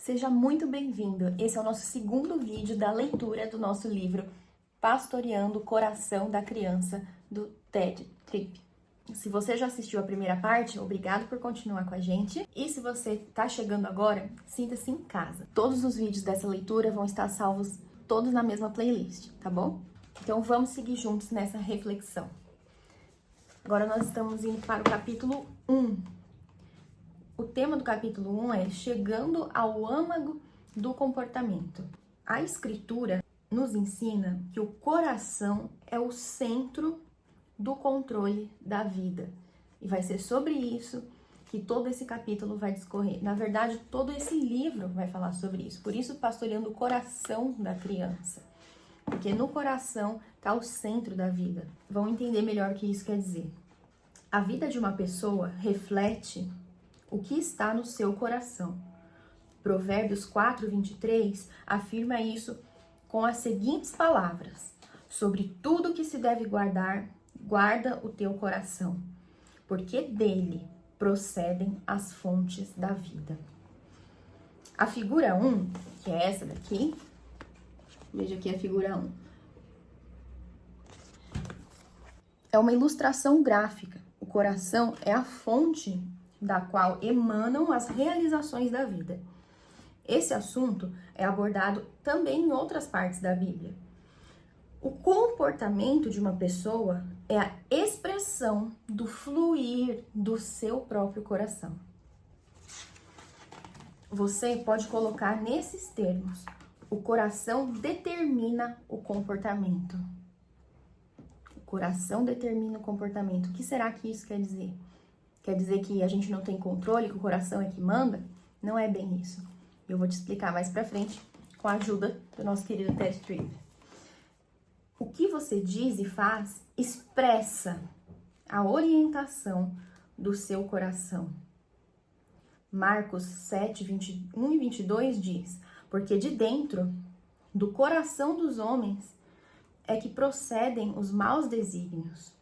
Seja muito bem-vindo. Esse é o nosso segundo vídeo da leitura do nosso livro Pastoreando o Coração da Criança, do Ted Tripp. Se você já assistiu a primeira parte, obrigado por continuar com a gente. E se você está chegando agora, sinta-se em casa. Todos os vídeos dessa leitura vão estar salvos todos na mesma playlist, tá bom? Então vamos seguir juntos nessa reflexão. Agora nós estamos indo para o capítulo 1. O tema do capítulo 1 é Chegando ao âmago do comportamento. A escritura nos ensina que o coração é o centro do controle da vida. E vai ser sobre isso que todo esse capítulo vai discorrer. Na verdade, todo esse livro vai falar sobre isso. Por isso, pastoreando o coração da criança. Porque no coração está o centro da vida. Vão entender melhor o que isso quer dizer. A vida de uma pessoa reflete o que está no seu coração. Provérbios 4:23 afirma isso com as seguintes palavras: sobre tudo que se deve guardar, guarda o teu coração, porque dele procedem as fontes da vida. A figura 1, que é essa daqui, veja aqui a figura 1, é uma ilustração gráfica. O coração é a fonte da qual emanam as realizações da vida. Esse assunto é abordado também em outras partes da Bíblia. O comportamento de uma pessoa é a expressão do fluir do seu próprio coração. Você pode colocar nesses termos: o coração determina o comportamento. O coração determina o comportamento. O que será que isso quer dizer? Quer dizer que a gente não tem controle, que o coração é que manda? Não é bem isso. Eu vou te explicar mais pra frente com a ajuda do nosso querido Ted Tripp. O que você diz e faz expressa a orientação do seu coração. Marcos 7:21 e 22 diz: porque de dentro do coração dos homens é que procedem os maus desígnios,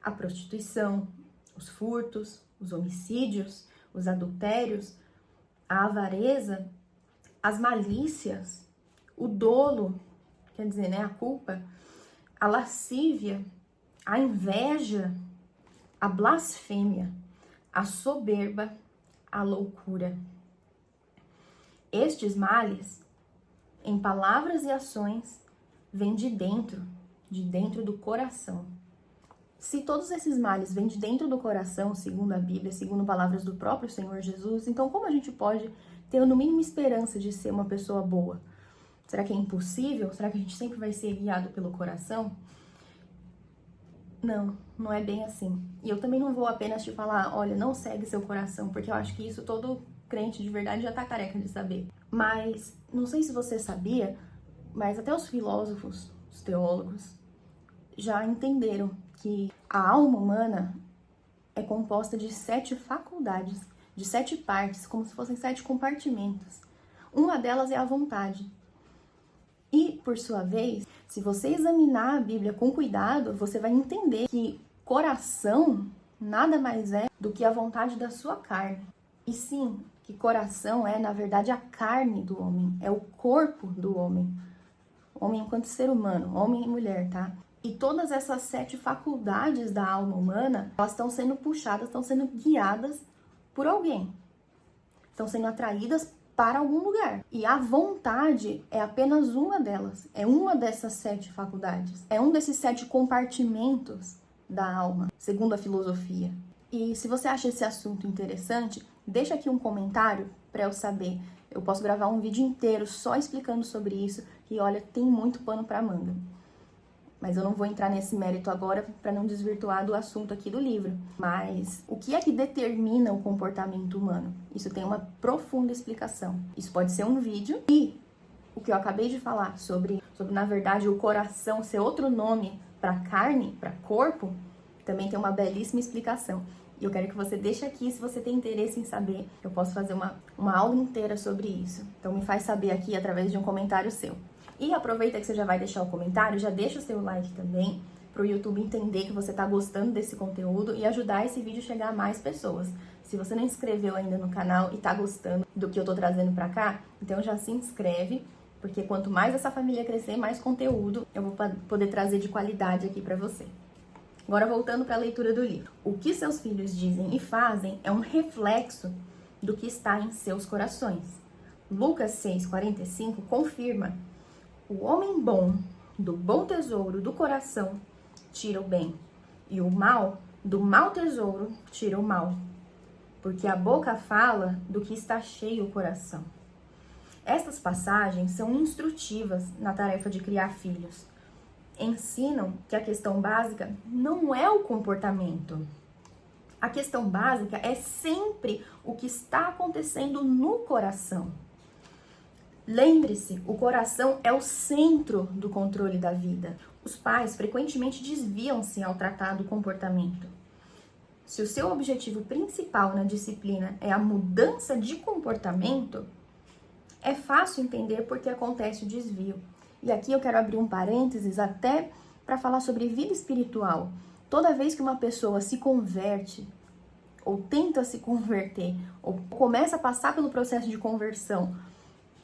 a prostituição, os furtos, os homicídios, os adultérios, a avareza, as malícias, o dolo, quer dizer, a culpa, a lascívia, a inveja, a blasfêmia, a soberba, a loucura. Estes males, em palavras e ações, vêm de dentro do coração. Se todos esses males vêm de dentro do coração, segundo a Bíblia, segundo palavras do próprio Senhor Jesus, então como a gente pode ter no mínimo esperança de ser uma pessoa boa? Será que é impossível? Será que a gente sempre vai ser guiado pelo coração? Não, não é bem assim. E eu também não vou apenas te falar, olha, não segue seu coração, porque eu acho que isso todo crente de verdade já tá careca de saber. Mas, não sei se você sabia, mas até os filósofos, os teólogos, já entenderam que a alma humana é composta de 7 faculdades, de 7 partes, como se fossem 7 compartimentos. Uma delas é a vontade. E, por sua vez, se você examinar a Bíblia com cuidado, você vai entender que coração nada mais é do que a vontade da sua carne. E sim, que coração é, na verdade, a carne do homem, é o corpo do homem. Homem enquanto ser humano, homem e mulher, tá? E todas essas 7 faculdades da alma humana, elas estão sendo puxadas, estão sendo guiadas por alguém. Estão sendo atraídas para algum lugar. E a vontade é apenas uma delas. É uma dessas 7 faculdades. É um desses 7 compartimentos da alma, segundo a filosofia. E se você acha esse assunto interessante, deixa aqui um comentário para eu saber. Eu posso gravar um vídeo inteiro só explicando sobre isso. E olha, tem muito pano para manga. Mas eu não vou entrar nesse mérito agora para não desvirtuar do assunto aqui do livro. Mas o que é que determina o comportamento humano? Isso tem uma profunda explicação. Isso pode ser um vídeo. E o que eu acabei de falar sobre na verdade, o coração ser outro nome para carne, para corpo, também tem uma belíssima explicação. E eu quero que você deixe aqui, se você tem interesse em saber. Eu posso fazer uma aula inteira sobre isso. Então me faz saber aqui através de um comentário seu. E aproveita que você já vai deixar o comentário, já deixa o seu like também, para o YouTube entender que você está gostando desse conteúdo e ajudar esse vídeo a chegar a mais pessoas. Se você não inscreveu ainda no canal e tá gostando do que eu tô trazendo pra cá, então já se inscreve, porque quanto mais essa família crescer, mais conteúdo eu vou poder trazer de qualidade aqui pra você. Agora voltando para a leitura do livro. O que seus filhos dizem e fazem é um reflexo do que está em seus corações. Lucas 6,45 confirma: o homem bom, do bom tesouro do coração, tira o bem, e o mal, do mau tesouro, tira o mal. Porque a boca fala do que está cheio o coração. Estas passagens são instrutivas na tarefa de criar filhos. Ensinam que a questão básica não é o comportamento. A questão básica é sempre o que está acontecendo no coração. Lembre-se, o coração é o centro do controle da vida. Os pais frequentemente desviam-se ao tratar do comportamento. Se o seu objetivo principal na disciplina é a mudança de comportamento, é fácil entender por que acontece o desvio. E aqui eu quero abrir um parênteses até para falar sobre vida espiritual. Toda vez que uma pessoa se converte, ou tenta se converter, ou começa a passar pelo processo de conversão,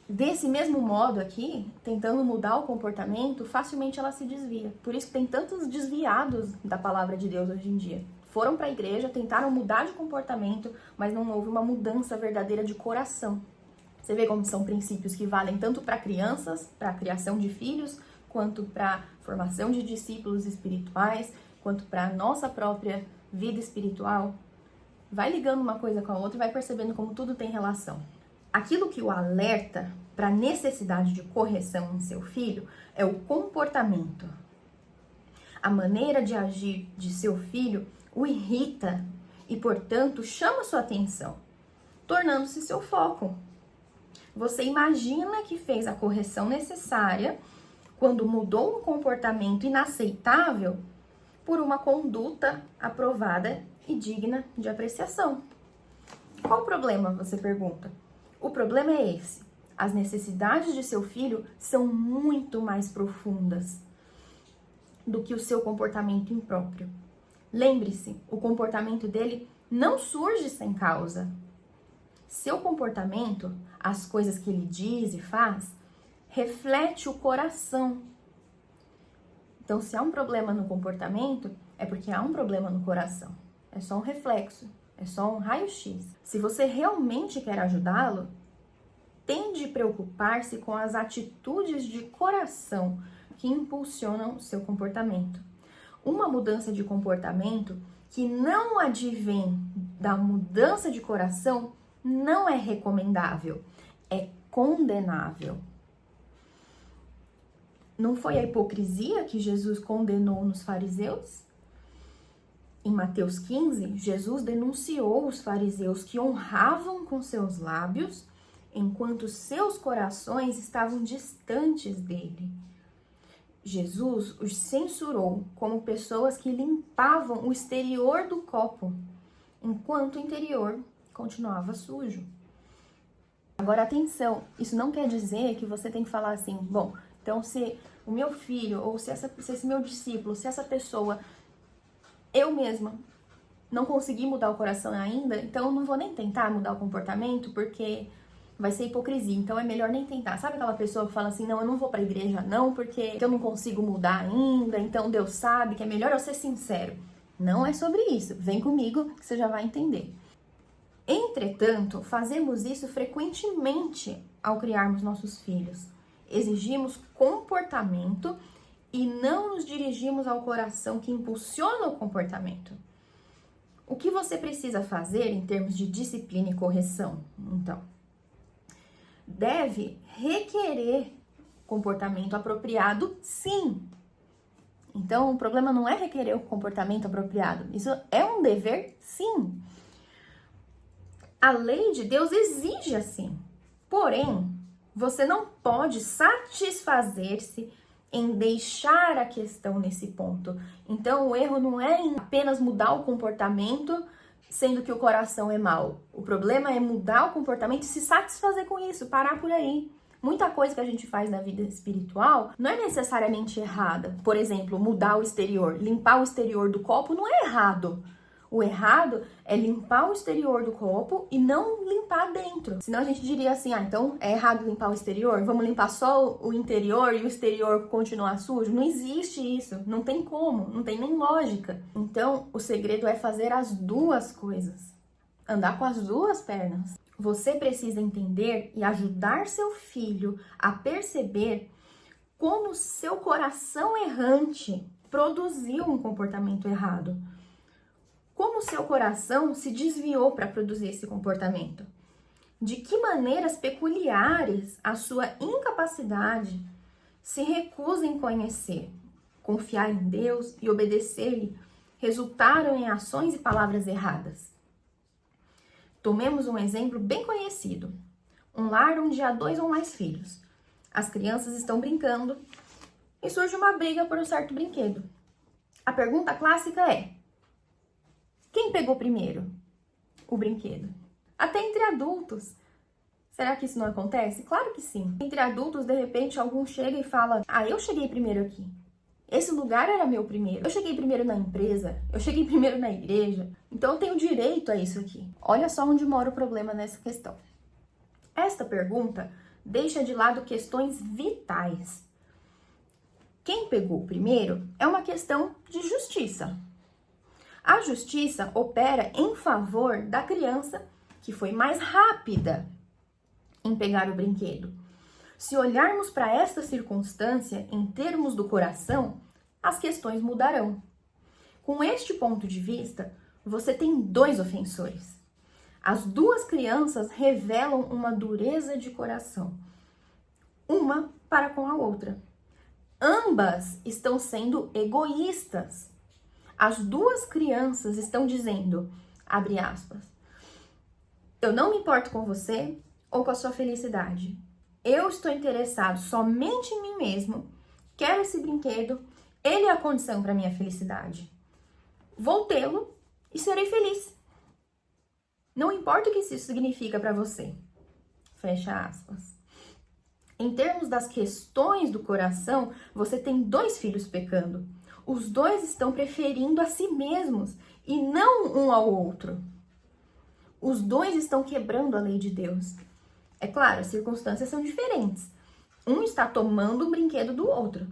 desse mesmo modo aqui, tentando mudar o comportamento, facilmente ela se desvia. Por isso que tem tantos desviados da palavra de Deus hoje em dia. Foram para a igreja, tentaram mudar de comportamento, mas não houve uma mudança verdadeira de coração. Você vê como são princípios que valem tanto para crianças, para a criação de filhos, quanto para a formação de discípulos espirituais, quanto para a nossa própria vida espiritual. Vai ligando uma coisa com a outra e vai percebendo como tudo tem relação. Aquilo que o alerta para a necessidade de correção em seu filho é o comportamento. A maneira de agir de seu filho o irrita e, portanto, chama sua atenção, tornando-se seu foco. Você imagina que fez a correção necessária quando mudou um comportamento inaceitável por uma conduta aprovada e digna de apreciação. Qual o problema, você pergunta? O problema é esse. As necessidades de seu filho são muito mais profundas do que o seu comportamento impróprio. Lembre-se, o comportamento dele não surge sem causa. Seu comportamento, as coisas que ele diz e faz, reflete o coração. Então, se há um problema no comportamento, é porque há um problema no coração. É só um reflexo, é só um raio-x. Se você realmente quer ajudá-lo, tende a preocupar-se com as atitudes de coração que impulsionam seu comportamento. Uma mudança de comportamento que não advém da mudança de coração não é recomendável, é condenável. Não foi a hipocrisia que Jesus condenou nos fariseus? Em Mateus 15, Jesus denunciou os fariseus que honravam com seus lábios, enquanto seus corações estavam distantes dele. Jesus os censurou como pessoas que limpavam o exterior do copo, enquanto o interior continuava sujo. Agora, atenção, isso não quer dizer que você tem que falar assim, bom, então se o meu filho, ou se esse meu discípulo, se essa pessoa, eu mesma, não consegui mudar o coração ainda, então eu não vou nem tentar mudar o comportamento, porque vai ser hipocrisia, então é melhor nem tentar. Sabe aquela pessoa que fala assim, não, eu não vou pra igreja não, porque eu não consigo mudar ainda, então Deus sabe que é melhor eu ser sincero. Não é sobre isso, vem comigo que você já vai entender. Entretanto, fazemos isso frequentemente ao criarmos nossos filhos. Exigimos comportamento e não nos dirigimos ao coração que impulsiona o comportamento. O que você precisa fazer em termos de disciplina e correção, então? Deve requerer comportamento apropriado, sim. Então, o problema não é requerer o comportamento apropriado. Isso é um dever, sim. A lei de Deus exige assim. Porém, você não pode satisfazer-se em deixar a questão nesse ponto. Então, o erro não é em apenas mudar o comportamento, sendo que o coração é mau. O problema é mudar o comportamento e se satisfazer com isso, parar por aí. Muita coisa que a gente faz na vida espiritual não é necessariamente errada. Por exemplo, mudar o exterior, limpar o exterior do copo não é errado. O errado é limpar o exterior do copo e não limpar dentro. Senão a gente diria assim, então é errado limpar o exterior? Vamos limpar só o interior e o exterior continuar sujo? Não existe isso, não tem como, não tem nem lógica. Então, o segredo é fazer as duas coisas. Andar com as duas pernas. Você precisa entender e ajudar seu filho a perceber como seu coração errante produziu um comportamento errado. Como seu coração se desviou para produzir esse comportamento? De que maneiras peculiares a sua incapacidade se recusa em conhecer, confiar em Deus e obedecer-lhe resultaram em ações e palavras erradas? Tomemos um exemplo bem conhecido. Um lar onde há 2 ou mais filhos. As crianças estão brincando e surge uma briga por um certo brinquedo. A pergunta clássica é: quem pegou primeiro o brinquedo? Até entre adultos. Será que isso não acontece? Claro que sim. Entre adultos, de repente, algum chega e fala: eu cheguei primeiro aqui. Esse lugar era meu primeiro. Eu cheguei primeiro na empresa. Eu cheguei primeiro na igreja. Então eu tenho direito a isso aqui. Olha só onde mora o problema nessa questão. Esta pergunta deixa de lado questões vitais. Quem pegou primeiro é uma questão de justiça. A justiça opera em favor da criança que foi mais rápida em pegar o brinquedo. Se olharmos para esta circunstância em termos do coração, as questões mudarão. Com este ponto de vista, você tem 2 ofensores. As 2 crianças revelam uma dureza de coração, uma para com a outra. Ambas estão sendo egoístas. As 2 crianças estão dizendo, abre aspas, eu não me importo com você ou com a sua felicidade. Eu estou interessado somente em mim mesmo, quero esse brinquedo, ele é a condição para minha felicidade. Vou tê-lo e serei feliz. Não importa o que isso significa para você. Fecha aspas. Em termos das questões do coração, você tem 2 filhos pecando. Os 2 estão preferindo a si mesmos e não um ao outro. Os 2 estão quebrando a lei de Deus. É claro, as circunstâncias são diferentes. Um está tomando um brinquedo do outro.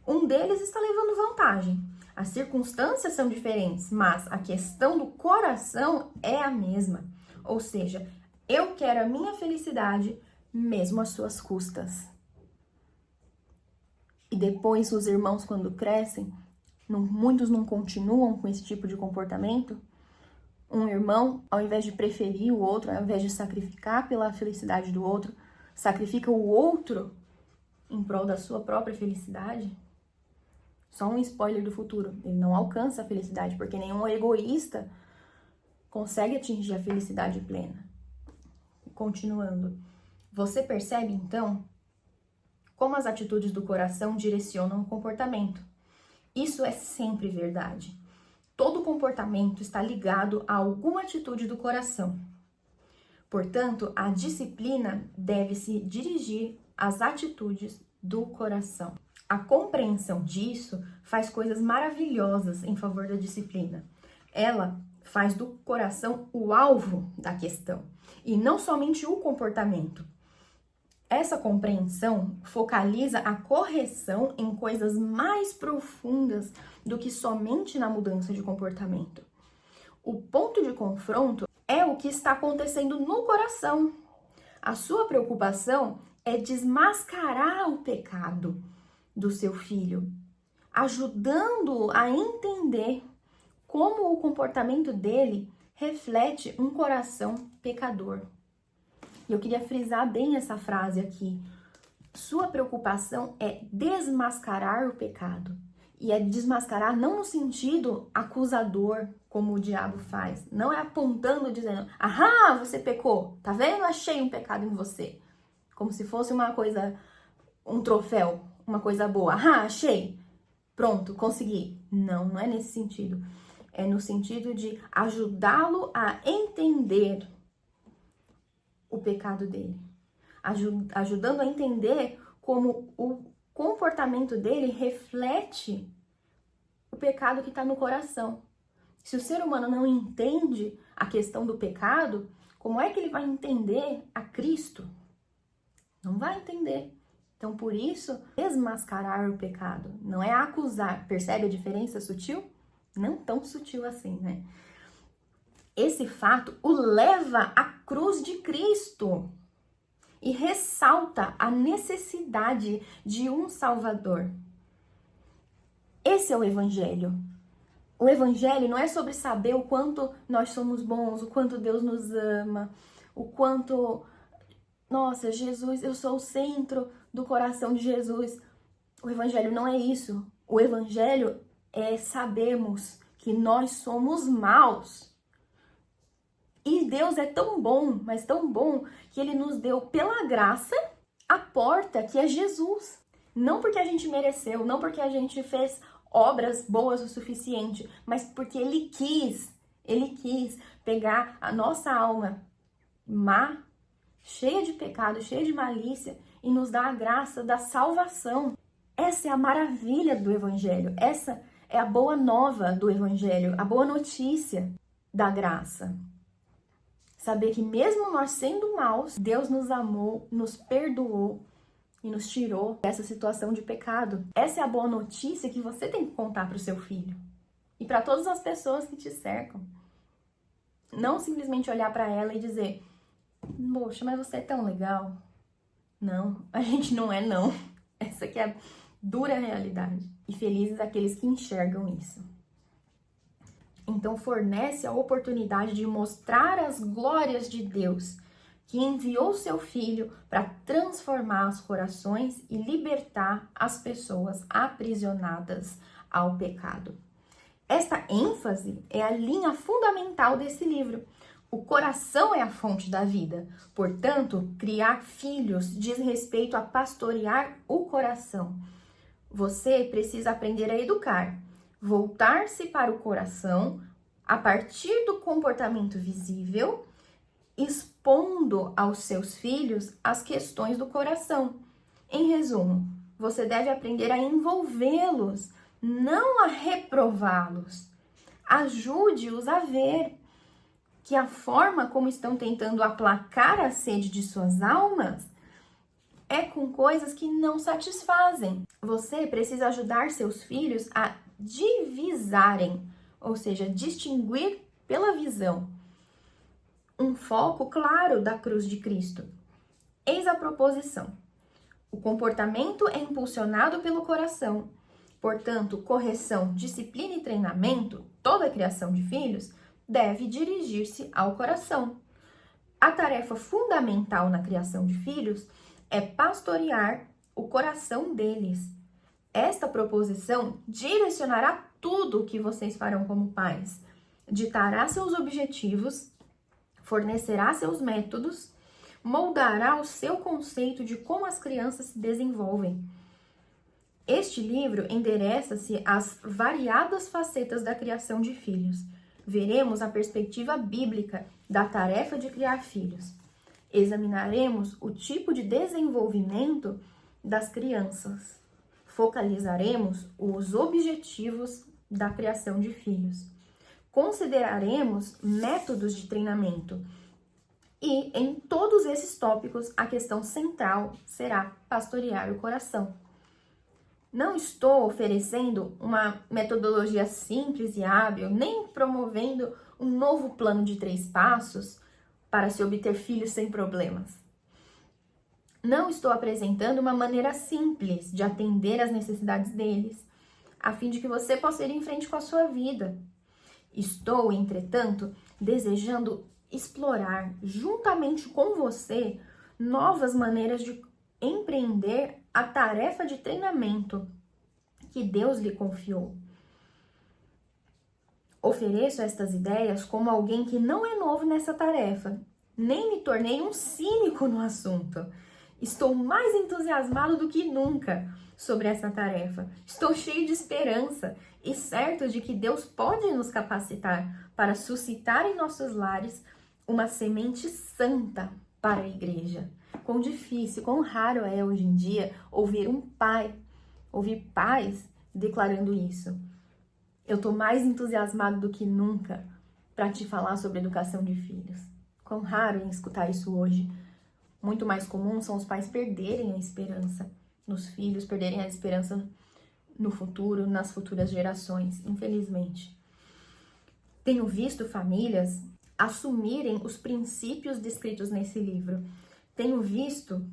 Um deles está levando vantagem. As circunstâncias são diferentes, mas a questão do coração é a mesma. Ou seja, eu quero a minha felicidade mesmo às suas custas. E depois os irmãos, quando crescem, muitos não continuam com esse tipo de comportamento. Um irmão, ao invés de preferir o outro, ao invés de sacrificar pela felicidade do outro, sacrifica o outro em prol da sua própria felicidade. Só um spoiler do futuro, ele não alcança a felicidade, porque nenhum egoísta consegue atingir a felicidade plena. Continuando, você percebe então como as atitudes do coração direcionam o comportamento. Isso é sempre verdade. Todo comportamento está ligado a alguma atitude do coração. Portanto, a disciplina deve se dirigir às atitudes do coração. A compreensão disso faz coisas maravilhosas em favor da disciplina. Ela faz do coração o alvo da questão e não somente o comportamento. Essa compreensão focaliza a correção em coisas mais profundas do que somente na mudança de comportamento. O ponto de confronto é o que está acontecendo no coração. A sua preocupação é desmascarar o pecado do seu filho, ajudando-o a entender como o comportamento dele reflete um coração pecador. E eu queria frisar bem essa frase aqui. Sua preocupação é desmascarar o pecado. E é desmascarar não no sentido acusador, como o diabo faz. Não é apontando, dizendo, você pecou, tá vendo? Achei um pecado em você. Como se fosse uma coisa, um troféu, uma coisa boa. Achei. Pronto, consegui. Não, não é nesse sentido. É no sentido de ajudá-lo a entender o pecado dele. Ajudando a entender como o comportamento dele reflete o pecado que está no coração. Se o ser humano não entende a questão do pecado, como é que ele vai entender a Cristo? Não vai entender. Então, por isso, desmascarar o pecado não é acusar. Percebe a diferença sutil? Não tão sutil assim, né? Esse fato o leva à cruz de Cristo e ressalta a necessidade de um Salvador. Esse é o Evangelho. O Evangelho não é sobre saber o quanto nós somos bons, o quanto Deus nos ama, o quanto, nossa, Jesus, eu sou o centro do coração de Jesus. O Evangelho não é isso. O Evangelho é sabermos que nós somos maus. E Deus é tão bom, mas tão bom, que Ele nos deu pela graça a porta que é Jesus. Não porque a gente mereceu, não porque a gente fez obras boas o suficiente, mas porque Ele quis pegar a nossa alma má, cheia de pecado, cheia de malícia, e nos dar a graça da salvação. Essa é a maravilha do Evangelho, essa é a boa nova do Evangelho, a boa notícia da graça. Saber que mesmo nós sendo maus, Deus nos amou, nos perdoou e nos tirou dessa situação de pecado. Essa é a boa notícia que você tem que contar para o seu filho e para todas as pessoas que te cercam. Não simplesmente olhar para ela e dizer: poxa, mas você é tão legal. Não, a gente não é não. Essa aqui é a dura realidade. E felizes aqueles que enxergam isso. Então fornece a oportunidade de mostrar as glórias de Deus, que enviou seu Filho para transformar os corações e libertar as pessoas aprisionadas ao pecado. Esta ênfase é a linha fundamental desse livro. O coração é a fonte da vida. Portanto, criar filhos diz respeito a pastorear o coração. Você precisa aprender a educar, voltar-se para o coração a partir do comportamento visível, expondo aos seus filhos as questões do coração. Em resumo, você deve aprender a envolvê-los, não a reprová-los. Ajude-os a ver que a forma como estão tentando aplacar a sede de suas almas é com coisas que não satisfazem. Você precisa ajudar seus filhos a divisarem, ou seja, distinguir pela visão, um foco claro da cruz de Cristo. Eis a proposição. O comportamento é impulsionado pelo coração. Portanto, correção, disciplina e treinamento, toda a criação de filhos, deve dirigir-se ao coração. A tarefa fundamental na criação de filhos é pastorear o coração deles. Esta proposição direcionará tudo o que vocês farão como pais, ditará seus objetivos, fornecerá seus métodos, moldará o seu conceito de como as crianças se desenvolvem. Este livro endereça-se às variadas facetas da criação de filhos. Veremos a perspectiva bíblica da tarefa de criar filhos. Examinaremos o tipo de desenvolvimento das crianças. Focalizaremos os objetivos da criação de filhos. Consideraremos métodos de treinamento. E em todos esses tópicos, a questão central será pastorear o coração. Não estou oferecendo uma metodologia simples e hábil, nem promovendo um novo plano de 3 passos para se obter filhos sem problemas. Não estou apresentando uma maneira simples de atender às necessidades deles, a fim de que você possa ir em frente com a sua vida. Estou, entretanto, desejando explorar, juntamente com você, novas maneiras de empreender a tarefa de treinamento que Deus lhe confiou. Ofereço estas ideias como alguém que não é novo nessa tarefa, nem me tornei um cínico no assunto. Estou mais entusiasmado do que nunca sobre essa tarefa. Estou cheio de esperança e certo de que Deus pode nos capacitar para suscitar em nossos lares uma semente santa para a igreja. Quão difícil, quão raro é hoje em dia ouvir pais declarando isso. Eu tô mais entusiasmado do que nunca para te falar sobre educação de filhos. Quão raro em escutar isso hoje. Muito mais comum são os pais perderem a esperança nos filhos, perderem a esperança no futuro, nas futuras gerações, infelizmente. Tenho visto famílias assumirem os princípios descritos nesse livro. Tenho visto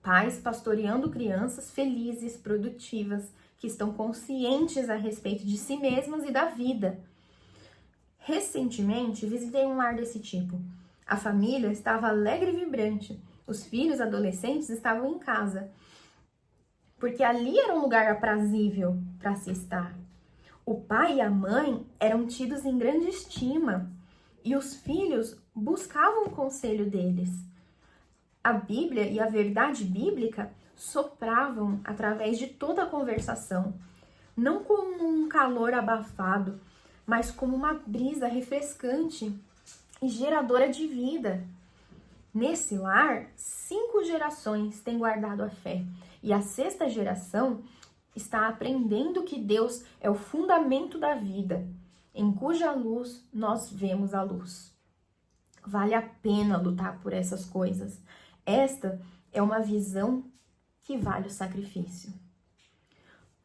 pais pastoreando crianças felizes, produtivas, que estão conscientes a respeito de si mesmas e da vida. Recentemente, visitei um lar desse tipo. A família estava alegre e vibrante. Os filhos adolescentes estavam em casa, porque ali era um lugar aprazível para se estar. O pai e a mãe eram tidos em grande estima e os filhos buscavam o conselho deles. A Bíblia e a verdade bíblica sopravam através de toda a conversação, não como um calor abafado, mas como uma brisa refrescante e geradora de vida. Nesse lar, 5 gerações têm guardado a fé e a 6ª geração está aprendendo que Deus é o fundamento da vida, em cuja luz nós vemos a luz. Vale a pena lutar por essas coisas. Esta é uma visão que vale o sacrifício.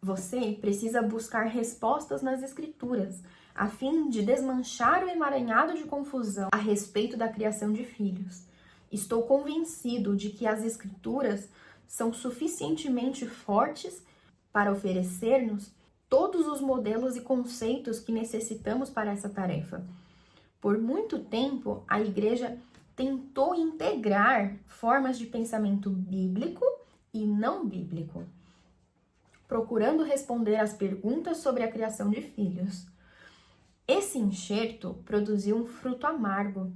Você precisa buscar respostas nas Escrituras, a fim de desmanchar o emaranhado de confusão a respeito da criação de filhos. Estou convencido de que as Escrituras são suficientemente fortes para oferecer-nos todos os modelos e conceitos que necessitamos para essa tarefa. Por muito tempo, a Igreja tentou integrar formas de pensamento bíblico e não bíblico, procurando responder às perguntas sobre a criação de filhos. Esse enxerto produziu um fruto amargo.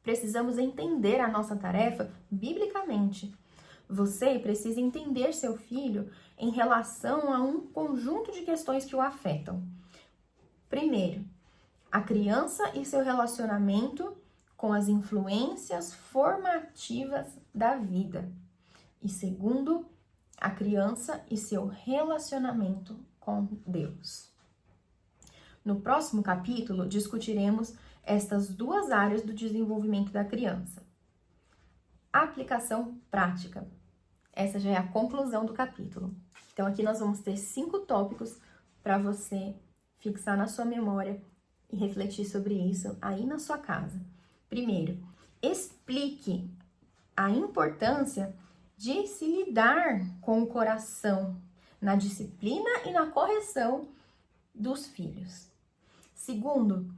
Precisamos entender a nossa tarefa biblicamente. Você precisa entender seu filho em relação a um conjunto de questões que o afetam. Primeiro, a criança e seu relacionamento com as influências formativas da vida. E segundo, a criança e seu relacionamento com Deus. No próximo capítulo, discutiremos estas 2 áreas do desenvolvimento da criança. Aplicação prática. Essa já é a conclusão do capítulo. Então, aqui nós vamos ter 5 tópicos para você fixar na sua memória e refletir sobre isso aí na sua casa. Primeiro, explique a importância de se lidar com o coração na disciplina e na correção dos filhos. Segundo,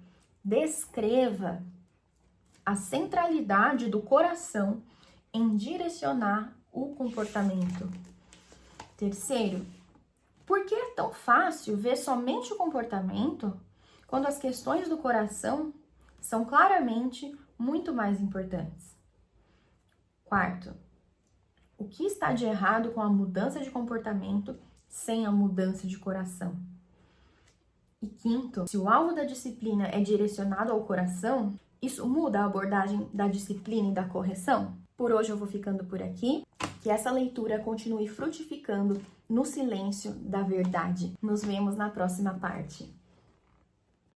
descreva a centralidade do coração em direcionar o comportamento. Terceiro, por que é tão fácil ver somente o comportamento quando as questões do coração são claramente muito mais importantes? Quarto, o que está de errado com a mudança de comportamento sem a mudança de coração? E quinto, se o alvo da disciplina é direcionado ao coração, isso muda a abordagem da disciplina e da correção? Por hoje eu vou ficando por aqui. Que essa leitura continue frutificando no silêncio da verdade. Nos vemos na próxima parte.